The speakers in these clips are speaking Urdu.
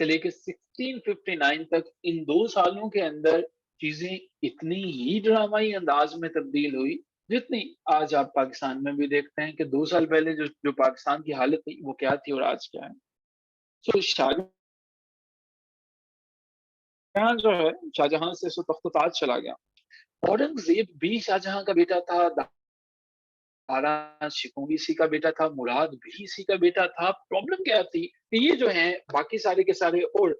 سے لے کے 1659 تک، ان 2 سالوں کے اندر چیزیں اتنی ہی ڈرامائی انداز میں تبدیل ہوئی جتنی آج آپ پاکستان میں بھی دیکھتے ہیں کہ 2 سال پہلے جو پاکستان کی حالت تھی وہ کیا تھی اور آج کیا ہے. سو شاہجہاں سے تخت و تاج چلا گیا. اورنگزیب بھی شاہجہاں کا بیٹا تھا، دارا شکوہ بھی اسی کا بیٹا تھا، مراد بھی اسی کا بیٹا تھا. پرابلم کیا تھی کہ یہ جو ہیں باقی سارے کے سارے، اور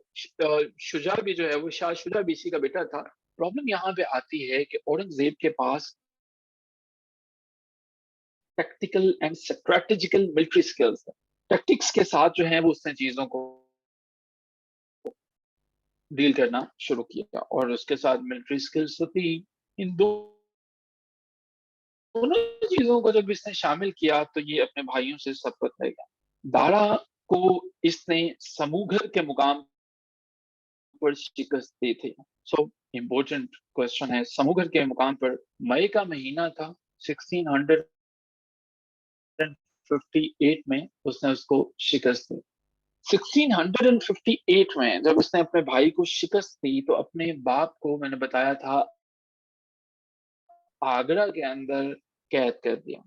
شجاع بھی جو ہے وہ شاہ شجاع بھی اسی کا بیٹا تھا. پرابلم یہاں پہ آتی ہے کہ اورنگزیب کے پاس tactical and strategical military skills, tactics کے ساتھ جو ہیں وہ اس نے چیزوں کو ڈیل کرنا شروع کیا، اور اس کے ساتھ ملٹری اسکلز تو تھی. ان دونوں چیزوں کو جب اس نے شامل کیا تو یہ اپنے بھائیوں سے سبقت لے گا. دارا کو اس نے سموگھر کے مقام پر شکست دی تھی. سو امپورٹنٹ کوشچن ہے، سموگھر کے مقام پر مئی کا مہینہ تھا 1658 میں اس نے اس کو شکست دی. 1658 میں جب اس نے اپنے بھائی کو شکست دی تو اپنے باپ کو، میں نے بتایا تھا، آگرہ کے اندر قید کر دیا.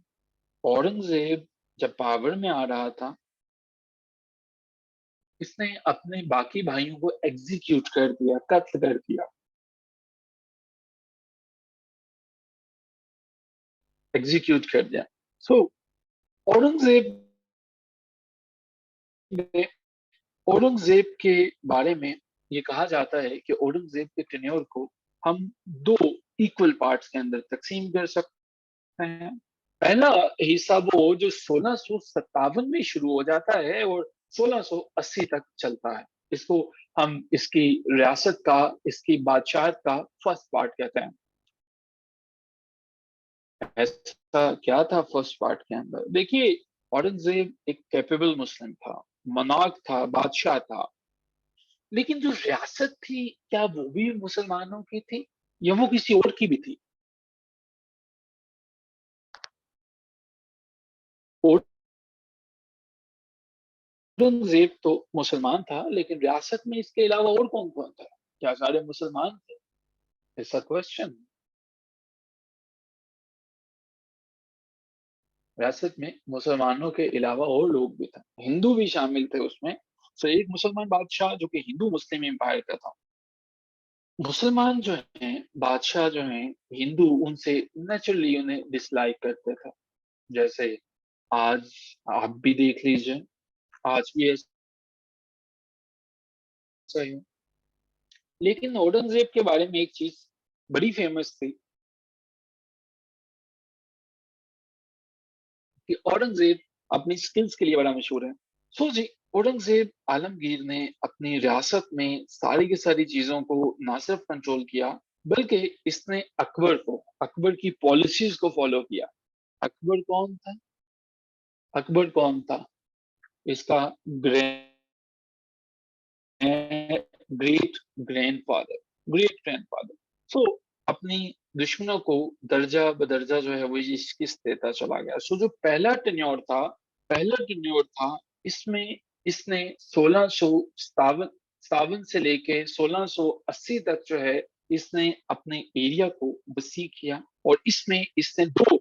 اورنگزیب جب پاور میں آ رہا تھا اس نے اپنے باقی بھائیوں کو ایگزیکیوٹ کر دیا، قتل کر دیا. ایگزیکیوٹ کر دیا. سو اورنگزیب کے بارے میں یہ کہا جاتا ہے کہ اورنگزیب کے ٹینیور کو ہم 2 ایکول پارٹس کے اندر تقسیم کر سکتے ہیں. پہلا حصہ وہ جو 1657 میں شروع ہو جاتا ہے اور 1680 تک چلتا ہے، اس کو ہم اس کی ریاست کا، اس کی بادشاہت کا فرسٹ پارٹ کہتے ہیں. ایسا کیا تھا فرسٹ پارٹ کے اندر؟ دیکھیے، اورنگزیب ایک کیپیبل مسلم تھا، مناک تھا، بادشاہ تھا، لیکن جو ریاست تھی کیا وہ بھی مسلمانوں کی تھی یا وہ کسی اور کی بھی تھی؟ اورنگزیب تو مسلمان تھا لیکن ریاست میں اس کے علاوہ اور کون کون تھا؟ کیا سارے مسلمان تھے؟ ایسا کوشچن. ریاست میں مسلمانوں کے علاوہ اور لوگ بھی تھے، ہندو بھی شامل تھے اس میں. تو ایک مسلمان بادشاہ جو کہ ہندو مسلم امپائر کا تھا. مسلمان جو ہیں بادشاہ جو ہیں ہندو، ان سے نیچرلی انہیں ڈس لائک کرتے تھے. جیسے آج آپ بھی دیکھ لیجئے، آج بھی ایسا ہی. لیکن اورنگزیب کے بارے میں ایک چیز بڑی فیمس تھی کہ اورنگزیب اپنی سکلز کے لیے بڑا مشہور ہے. سو جی، اورنگزیب عالمگیر نے اپنی ریاست میں ساری کی ساری چیزوں کو نہ صرف کنٹرول کیا بلکہ اس نے اکبر کی پالیسیز کو فالو کیا. اکبر کون تھا؟ اکبر کون تھا؟ اس کا گریٹ گرینڈ فادر. سو اپنی دشمنوں کو درجہ بدرجہ جو ہے وہ شکست دیتا چلا گیا. سو جو پہلا ٹینیور تھا اس میں اس نے 1657 سے لے کے 1680 تک جو ہے اس نے اپنے ایریا کو وسیع کیا، اور اس میں اس نے 2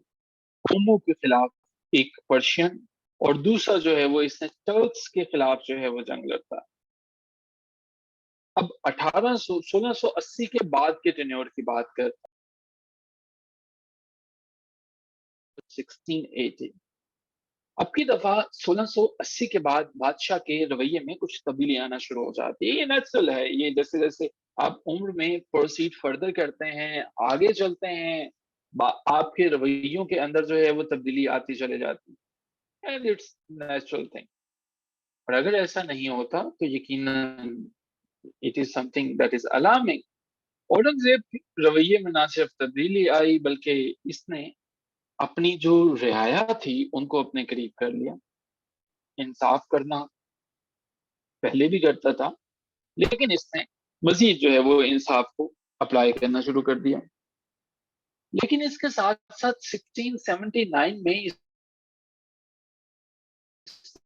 قوموں کے خلاف، ایک پرشین اور دوسرا جو ہے وہ اس نے ٹرکس کے خلاف جو ہے وہ جنگ لڑتا. اب 1680 کے بعد کے ٹینیور کی بات کر 1680. اب کی دفعہ 1680 کے بعد بادشاہ کے رویے میں کچھ تبدیلی آنا شروع ہو جاتی ہے. یہ نیچرل ہے، یہ جیسے جیسے آپ عمر میں پروسیڈ فردر کرتے ہیں، آگے چلتے ہیں، آپ کے رویوں کے اندر جو ہے وہ تبدیلی آتی چلے جاتی ہے. And it's natural thing. اور اگر ایسا نہیں ہوتا تو یقیناً it is something that is alarming. Aurangzeb کے رویے میں نہ صرف تبدیلی آئی بلکہ اس نے اپنی جو رعایا تھی ان کو اپنے قریب کر لیا. انصاف کرنا پہلے بھی کرتا تھا لیکن اس نے مزید جو ہے وہ انصاف کو اپلائی کرنا شروع کر دیا. لیکن اس کے ساتھ ساتھ 1679 میں اس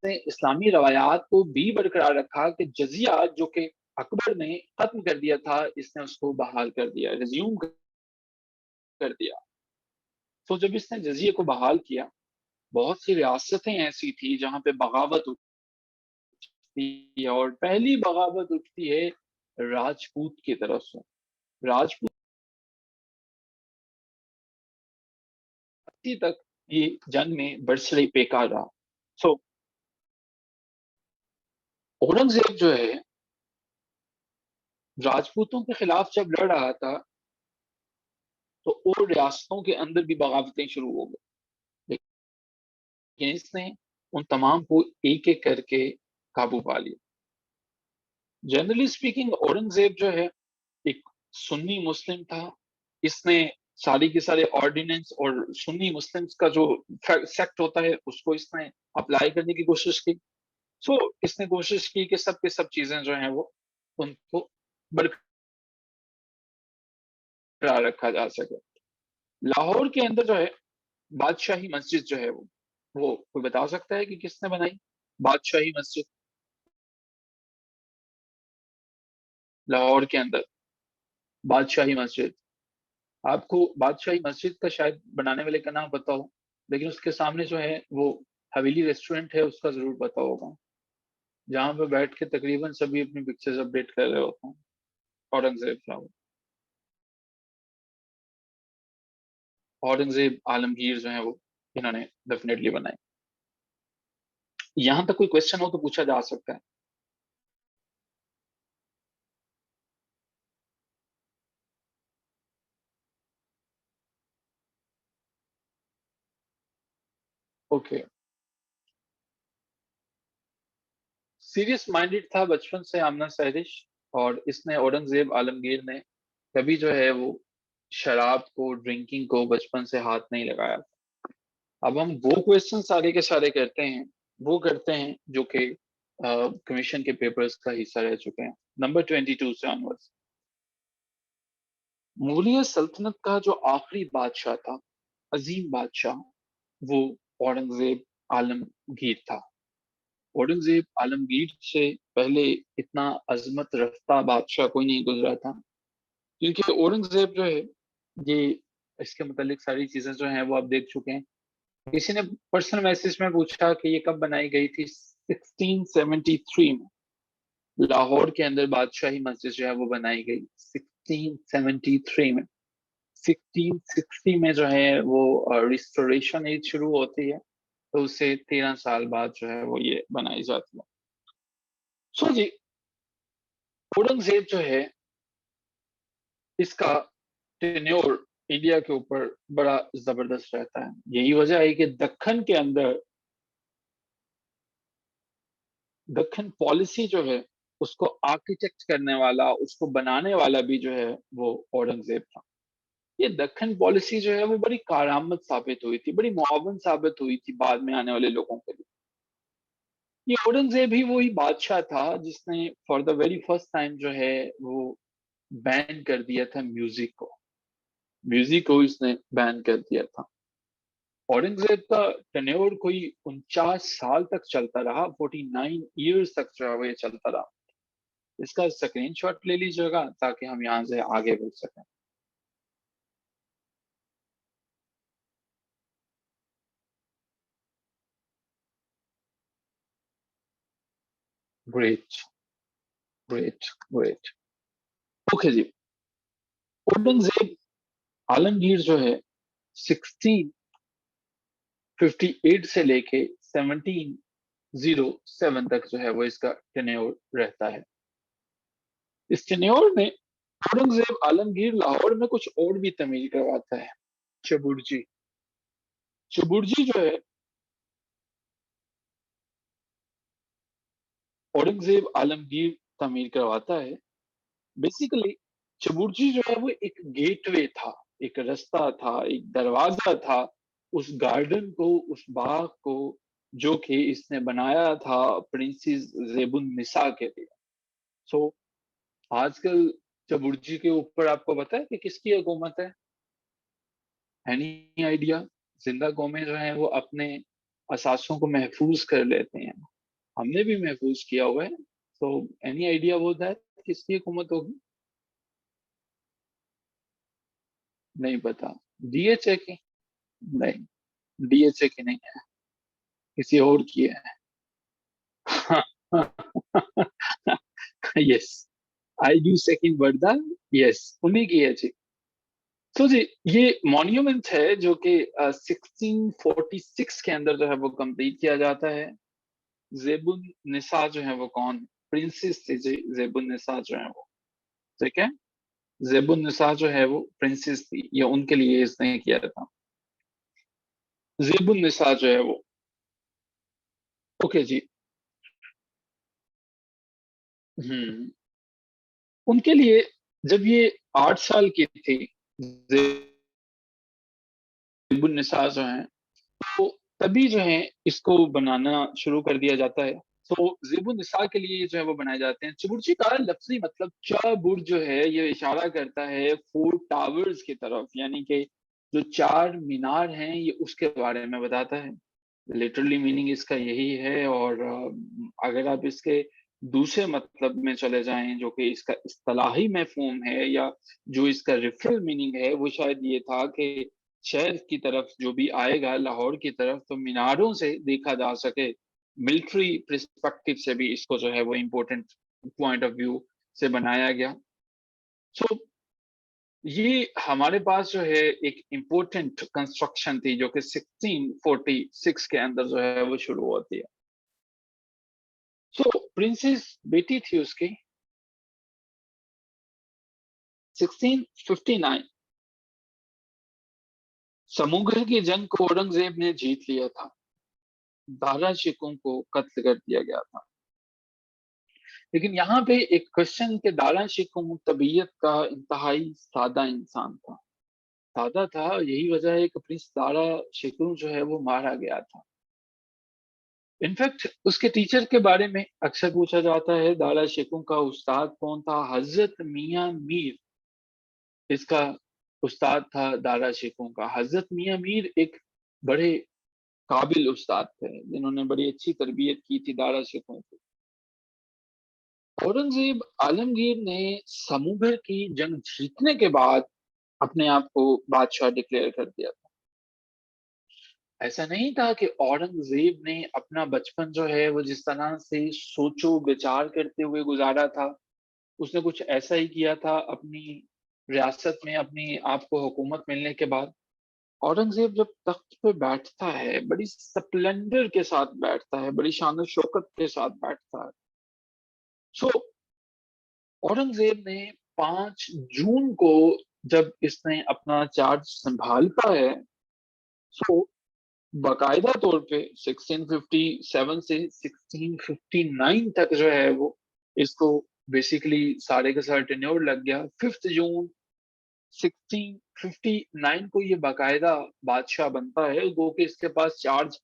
نے اسلامی روایات کو بھی برقرار رکھا کہ جزیہ جو کہ اکبر نے ختم کر دیا تھا، اس نے اس کو بحال کر دیا، ریزیوم کر دیا. تو جب اس نے جزیے کو بحال کیا، بہت سی ریاستیں ایسی تھی جہاں پہ بغاوت اٹھتی ہے، اور پہلی بغاوت اٹھتی ہے راجپوت کی طرف سے. راجپوت تک یہ جنگ میں برسر پیکار رہا. سو اورنگزیب جو ہے راجپوتوں کے خلاف جب لڑ رہا تھا تو اور ریاستوں کے اندر بھی بغاوتیں شروع ہو گئی، لیکن اس نے ان تمام کو ایک ایک کر کے قابو پا لیا. جنرلی اسپیکنگ اورنگزیب جو ہے ایک سنی مسلم تھا. اس نے ساری کے سارے آرڈیننس اور سنی مسلمس کا جو سیکٹ ہوتا ہے اس کو اس نے اپلائی کرنے کی کوشش کی. سو اس نے کوشش کی کہ سب کے سب چیزیں جو ہیں وہ ان کو برقرار رکھا جا سکے. لاہور کے اندر جو ہے بادشاہی مسجد جو ہے وہ کوئی بتا سکتا ہے کہ کس نے بنائی بادشاہی مسجد لاہور کے اندر؟ بادشاہی مسجد، آپ کو بادشاہی مسجد کا شاید بنانے والے کا نام پتا ہو، لیکن اس کے سامنے جو ہے وہ حویلی ریسٹورینٹ ہے، اس کا ضرور پتا ہوگا، جہاں پہ بیٹھ کے تقریباً سبھی اپنی پکچرز اپڈیٹ کر رہے ہوتے ہیں. اورنگزیب عالمگیر جو ہیں وہ انہوں نے ڈیفینیٹلی بنائی. یہاں تک کوئی کوشچن ہو تو پوچھا جا سکتا ہے. اوکے. سیریس مائنڈیڈ تھا بچپن سے آمنا سہرش، اور اس نے اورنگزیب عالمگیر نے کبھی جو ہے وہ شراب کو، ڈرنکنگ کو بچپن سے ہاتھ نہیں لگایا. اب ہم وہ کوشچن سارے کے سارے کرتے ہیں جو کہ کمیشن کے پیپرز کا حصہ رہ چکے ہیں. نمبر 22 سے آنورڈ، مغلیہ سلطنت کا جو آخری بادشاہ تھا، عظیم بادشاہ، وہ اورنگزیب عالمگیر تھا. اورنگزیب عالمگیر سے پہلے اتنا عظمت رفتہ بادشاہ کوئی نہیں گزرا تھا، کیونکہ اورنگزیب جو ہے یہ اس کے متعلق ساری چیزیں جو ہیں وہ آپ دیکھ چکے ہیں. کسی نے پرسنل میسج میں پوچھا کہ یہ کب بنائی گئی تھی؟ 1673 میں لاہور کے اندر بادشاہی مسجد جو ہے وہ بنائی گئی 1673 میں. 1660 میں جو ہے وہ ریسٹوریشن ایج شروع ہوتی ہے، تو اس سے 13 سال بعد جو ہے وہ یہ بنائی جاتی ہے. سو جی، اورنگزیب جو ہے اس کا ٹینیور انڈیا کے اوپر بڑا زبردست رہتا ہے. یہی وجہ ہے کہ دکن کے اندر دکن پالیسی جو ہے اس کو آرکیٹیکٹ کرنے والا، اس کو بنانے والا بھی جو ہے وہ اورنگزیب تھا. یہ دکن پالیسی جو ہے وہ بڑی کارآمد ثابت ہوئی تھی، بڑی معاون ثابت ہوئی تھی بعد میں آنے والے لوگوں کے لیے. یہ اورنگزیب ہی وہی بادشاہ تھا جس نے for the very first time جو ہے وہ بین کر دیا تھا میوزک کو اس نے بین کر دیا تھا. اورنگزیب کا ٹینیور کوئی 49 سال تک چلتا رہا، 49 ایئرز تک جو ہے وہ یہ چلتا رہا. اس کا اسکرین شاٹ لے لیجیے گا تاکہ ہم یہاں سے آگے بڑھ سکیں. Great great great. اوکے جی، اورنگزیب عالمگیر جو ہے 1658 سے لے کے 1707 تک جو ہے وہ اس کا ٹینیور رہتا ہے. اس ٹینیور میں اورنگزیب عالمگیر لاہور میں کچھ اور بھی تعمیر کرواتا ہے. چبرجی جو ہے اورنگزیب عالمگیر تعمیر کرواتا ہے. بیسیکلی چبرجی جو ہے وہ ایک گیٹ وے تھا، ایک رستہ تھا، ایک دروازہ تھا اس گارڈن کو، اس باغ کو جو کہ اس نے بنایا تھا پرنسز زیب النساء کے لیے. سو آج کل چبرجی کے اوپر آپ کو پتا ہے کہ کس کی حکومت ہے؟ Any idea? زندہ قومیں جو ہیں وہ اپنے اثاثوں کو محفوظ کر لیتے ہیں. ہم نے بھی محفوظ کیا ہوا ہے. So any idea about that کس کی حکومت ہوگی؟ نہیں پتا. ڈی ایچ اے کی؟ نہیں, ڈی ایچ اے کی نہیں ہے, کسی اور کی ہے. یس, آئی ڈو سیکنڈ بردا, یس انہیں کی ہے جی. تو جی یہ مونیومنٹ ہے جو کہ 1646 کے اندر جو ہے وہ کمپلیٹ کیا جاتا ہے. زیب النساء جو ہے وہ کون پرنسس تھی جی؟ زیب النساء جو ہے وہ, ٹھیک ہے, زیب النساء جو ہے وہ پرنسس تھی, یا ان کے لیے اس نے کیا تھا. زیب النساء جو ہے وہ, اوکے جی, ان کے لیے جب یہ 8 سال کی تھی زیب النساء جو ہیں, تو تبھی جو ہے اس کو بنانا شروع کر دیا جاتا ہے. تو زیب النساء کے لیے جو ہے وہ بنائے جاتے ہیں. چبرچی کا لفظی مطلب چابر جو ہے یہ اشارہ کرتا ہے 4 ٹاورز کی طرف, یعنی کہ جو 4 مینار ہیں یہ اس کے بارے میں بتاتا ہے. لٹرلی میننگ اس کا یہی ہے. اور اگر آپ اس کے دوسرے مطلب میں چلے جائیں جو کہ اس کا اصطلاحی مفہوم ہے, یا جو اس کا ریفرل میننگ ہے, وہ شاید یہ تھا کہ شہر کی طرف جو بھی آئے گا لاہور کی طرف تو میناروں سے دیکھا جا سکے. ملٹری پرسپیکٹو سے بھی اس کو جو ہے وہ امپورٹنٹ پوائنٹ آف ویو سے بنایا گیا. سو یہ ہمارے پاس جو ہے ایک امپورٹنٹ کنسٹرکشن تھی جو کہ 1646 کے اندر جو ہے وہ شروع ہوتی ہے. سو پرنسس بیٹی تھی اس کی 1659. سموگر کی جنگ کو اورنگزیب نے جیت لیا تھا, دارا شکوں کو قتل کر دیا گیا تھا. لیکن یہاں پہ ایک کوشچن کہ دارا شکوں طبیعت کا انتہائی سادہ انسان تھا, سادہ تھا, یہی وجہ ہے کہ پرنس دارا شکوں جو ہے وہ مارا گیا تھا. انفیکٹ اس کے ٹیچر کے بارے میں اکثر پوچھا جاتا ہے دارا شکوں کا استاد کون تھا. حضرت میاں میر اس کا استاد تھا دارا شکوں کا. حضرت میاں میر ایک بڑے قابل استاد تھے جنہوں نے بڑی اچھی تربیت کی تھی دارا شکوں کو. اورنگزیب عالمگیر نے سموگر کی جنگ جیتنے کے بعد اپنے آپ کو بادشاہ ڈکلیئر کر دیا تھا. ایسا نہیں تھا کہ اورنگزیب نے اپنا بچپن جو ہے وہ جس طرح سے سوچو بچار کرتے ہوئے گزارا تھا, اس نے کچھ ایسا ہی کیا تھا اپنی ریاست میں اپنی آپ کو حکومت ملنے کے بعد. اورنگزیب جب تخت پہ بیٹھتا ہے بڑی سپلنڈر کے ساتھ بیٹھتا ہے, بڑی شان و شوکت کے ساتھ بیٹھتا ہے. سو اورنگزیب نے 5 جون کو جب اس نے اپنا چارج سنبھالتا ہے, سو باقاعدہ طور پہ 1657 سے 1659 تک جو ہے وہ اس کو بیسیکلی سارے کے سارے ٹینیور لگ گیا. 5 جون 1659 کو یہ باقاعدہ بادشاہ بنتا ہے, گو کہ اس کے پاس چارج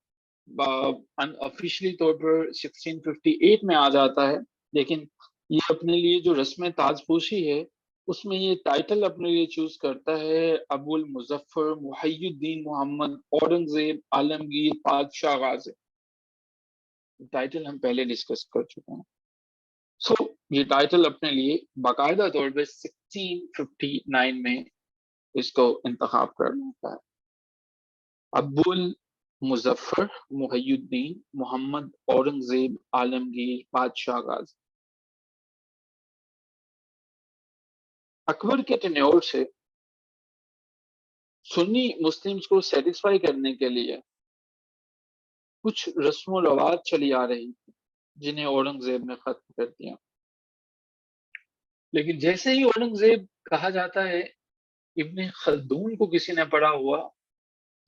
آفیشلی طور پر 1658 میں آ جاتا ہے. لیکن یہ اپنے لیے جو رسم تاج پوشی ہے اس میں یہ ٹائٹل اپنے لیے چوز کرتا ہے ابو المظفر محی الدین محمد اورنگزیب عالمگیر بادشاہ غازی. ٹائٹل ہم پہلے ڈسکس کر چکے ہیں. سو یہ ٹائٹل اپنے لیے باقاعدہ طور پہ 1659 میں اس کو انتخاب کر لیتا ہے. ابو المظفر محی الدین محمد اورنگزیب عالمگیر بادشاہ غازی. اکبر کے ٹینیور سے سنی مسلمز کو سیٹسفائی کرنے کے لیے کچھ رسم و رواج چلی آ رہی تھی جنہیں اورنگزیب نے ختم کر دیا. لیکن جیسے ہی اورنگزیب کہا جاتا ہے, ابن خلدون کو کسی نے پڑھا ہوا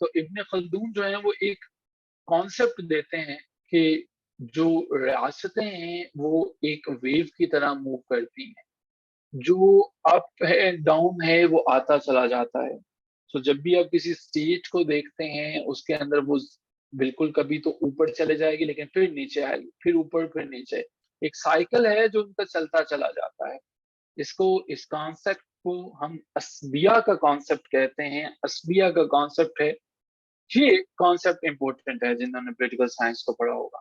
تو ابن خلدون جو ہے وہ ایک کانسیپٹ دیتے ہیں کہ جو ریاستیں ہیں وہ ایک ویو کی طرح موو کرتی ہیں, جو اپ ہے ڈاؤن ہے وہ آتا چلا جاتا ہے. تو جب بھی آپ کسی اسٹیٹ کو دیکھتے ہیں اس کے اندر وہ بالکل کبھی تو اوپر چلے جائے گی لیکن پھر نیچے آئے گی, پھر اوپر پھر نیچے, ایک سائیکل ہے جو ان کا چلتا چلا جاتا ہے. اس کانسیپٹ کو ہم اسبیہ کا کانسیپٹ کہتے ہیں. اسبیہ کا کانسیپٹ ہے, یہ کانسیپٹ امپورٹنٹ ہے جنہوں نے پولیٹیکل سائنس کو پڑھا ہوگا.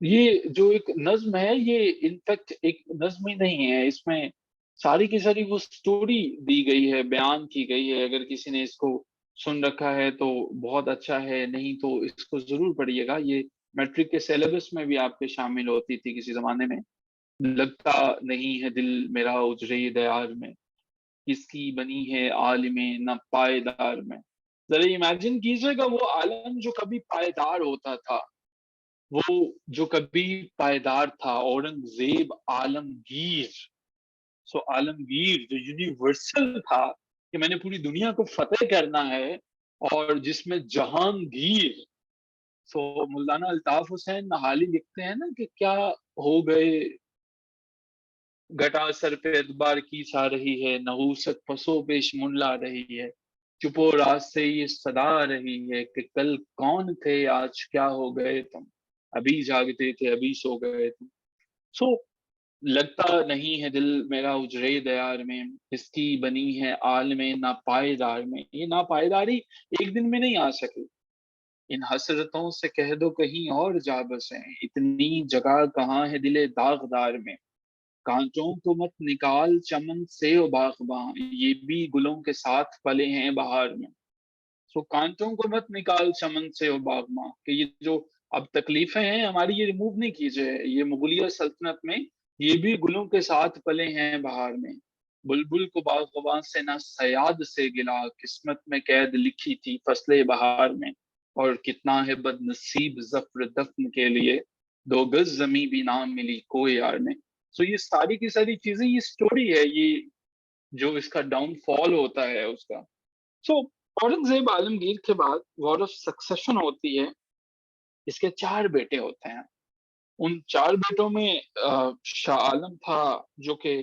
یہ جو ایک نظم ہے یہ انفیکٹ ایک نظم ہی نہیں ہے، اس میں ساری کی ساری وہ سٹوری دی گئی ہے، بیان کی گئی ہے. اگر کسی نے اس کو سن رکھا ہے تو بہت اچھا ہے، نہیں تو اس کو ضرور پڑھیے گا. یہ میٹرک کے سیلیبس میں بھی آپ کے شامل ہوتی تھی کسی زمانے میں. لگتا نہیں ہے دل میرا اجرے دیار میں، کس کی بنی ہے عالم نہ پائیدار میں. ذرا امیجن کیجئے گا وہ عالم جو کبھی پائیدار ہوتا تھا، وہ جو کبھی پائیدار تھا، اورنگزیب عالمگیر. سو عالمگیر جو یونیورسل تھا کہ میں نے پوری دنیا کو فتح کرنا ہے، اور جس میں جہانگیر. سو مولانا الطاف حسین نہالی لکھتے ہیں نا کہ کیا ہو گئے گٹا سر پہ اتبار کی چھا رہی ہے، نحوست پسو پیش منلا رہی ہے، چپو راز سے یہ صدا آ رہی ہے کہ کل کون تھے آج کیا ہو گئے تم، ابھی جاگتے تھے ابھی سو گئے تم. سو لگتا نہیں ہے دل میرا اجرے دیار میں، اس کی بنی ہے عالم ناپائیدار میں. یہ ناپائیداری ایک دن میں نہیں آ سکی. ان حسرتوں سے کہہ دو کہیں اور جا بسیں، اتنی جگہ کہاں ہے دل داغدار میں. کانٹوں کو مت نکال چمن سے و باغباں، یہ بھی گلوں کے ساتھ پلے ہیں بہار میں. سو کانٹوں کو مت نکال چمن سے و باغباں کہ یہ جو اب تکلیفیں ہیں ہماری یہ ریموو نہیں کیجیے. یہ مغلیہ سلطنت میں یہ بھی گلوں کے ساتھ پلے ہیں بہار میں. بلبل کو باغباں سے نہ سیاد سے گلا، قسمت میں قید لکھی تھی فصل بہار میں. اور کتنا ہے بد نصیب ظفر دفن کے لیے، 2 گز زمیں بھی نہ ملی کوئی یار میں. سو یہ ساری کی ساری چیزیں یہ سٹوری ہے، یہ جو اس کا ڈاؤن فال ہوتا ہے اس کا. سو اورنگزیب عالمگیر کے بعد وار آف سکسیشن ہوتی ہے. اس کے 4 بیٹے ہوتے ہیں. ان 4 بیٹوں میں شاہ عالم تھا جو کہ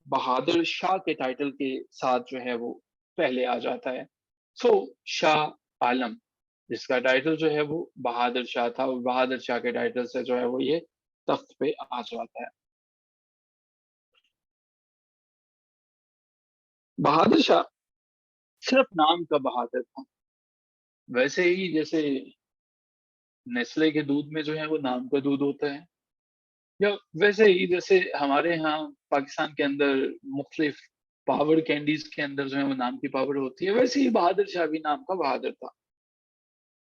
بہادر شاہ کے ٹائٹل کے ساتھ جو ہے وہ پہلے آ جاتا ہے. سو شاہ عالم جس کا ٹائٹل جو ہے وہ بہادر شاہ تھا، اور بہادر شاہ کے ٹائٹل سے جو ہے وہ یہ تخت پہ آ جاتا ہے. بہادر شاہ صرف نام کا بہادر تھا. ویسے ہی جیسے نیسلے کے دودھ میں جو ہے وہ نام کا دودھ ہوتا ہے، یا ویسے ہی جیسے ہمارے ہاں پاکستان کے اندر مختلف پاور کینڈیز کے اندر جو ہے وہ نام کی پاور ہوتی ہے، ویسے ہی بہادر شاہ بھی نام کا بہادر تھا.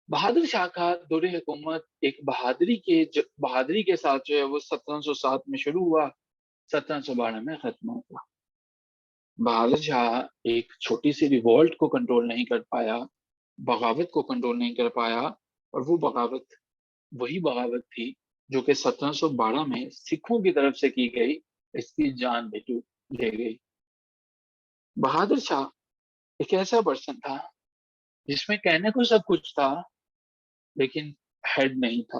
بہادر شاہ کا دور حکومت ایک بہادری کے ساتھ جو ہے وہ 1707 میں شروع ہوا، 1712 میں ختم ہوا. بہادر شاہ ایک چھوٹی سی ریوولٹ کو کنٹرول نہیں کر پایا، بغاوت کو کنٹرول نہیں کر پایا، اور وہ بغاوت وہی بغاوت تھی جو کہ 1712 میں سکھوں کی طرف سے کی گئی، اس کی جان بھی لے گئی. بہادر شاہ ایک ایسا پرسن تھا جس میں کہنے کو سب کچھ تھا لیکن ہیڈ نہیں تھا.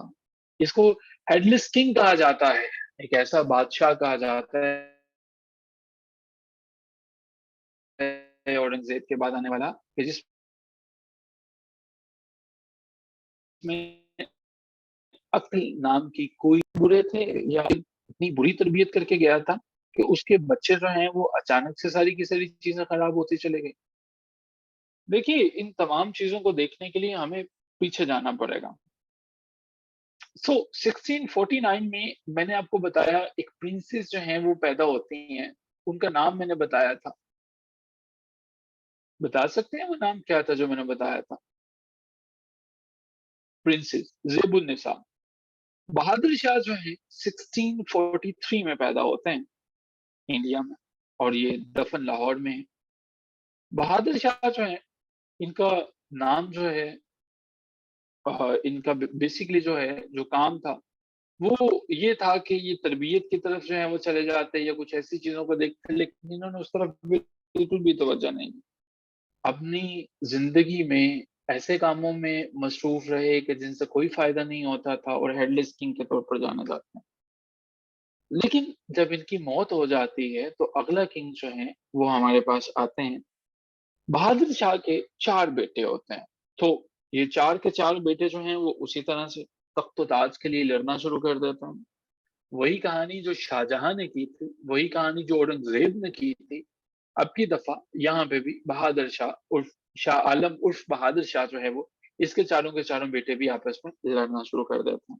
اس کو ہیڈ لیس کنگ کہا جاتا ہے، ایک ایسا بادشاہ کہا جاتا ہے اورنگزیب کے بعد آنے والا کہ جس میں عقل نام کی کوئی برے تھے، یا اتنی بری تربیت کر کے گیا تھا کہ اس کے بچے جو ہیں وہ اچانک سے ساری کی ساری چیزیں خراب ہوتی چلے گئی. دیکھیے ان تمام چیزوں کو دیکھنے کے لیے ہمیں پیچھے جانا پڑے گا. سو 1649 میں نے آپ کو بتایا ایک پرنسس جو ہیں وہ پیدا ہوتی ہیں، ان کا نام میں نے بتایا تھا. بتا سکتے ہیں وہ نام کیا تھا جو میں نے بتایا تھا؟ پرنسس زیب النساء. بہادر شاہ جو ہے 1643 میں پیدا ہوتے ہیں انڈیا میں، اور یہ دفن لاہور میں ہے. بہادر شاہ جو ہے ان کا نام جو ہے ان کا بیسیکلی جو ہے جو کام تھا وہ یہ تھا کہ یہ تربیت کی طرف جو ہے وہ چلے جاتے یا کچھ ایسی چیزوں کو دیکھتے، لیکن انہوں نے اس طرف بالکل بھی توجہ نہیں دی. اپنی زندگی میں ایسے کاموں میں مصروف رہے کہ جن سے کوئی فائدہ نہیں ہوتا تھا، اور ہیڈ لیس کنگ کے طور پر جانا جاتا ہے. لیکن جب ان کی موت ہو جاتی ہے تو اگلا کنگ جو ہے وہ ہمارے پاس آتے ہیں. بہادر شاہ کے 4 بیٹے ہوتے ہیں. تو یہ 4 کے 4 بیٹے جو ہیں وہ اسی طرح سے تخت و تاج کے لیے لڑنا شروع کر دیتے ہیں. وہی کہانی جو شاہجہاں نے کی تھی، وہی کہانی جو اورنگزیب نے کی تھی، اب کی دفعہ یہاں پہ بھی بہادر شاہ عرف شاہ عالم عرف بہادر شاہ جو ہے وہ اس کے 4 کے 4 بیٹے بھی آپس میں لڑنا شروع کر دیتے ہیں.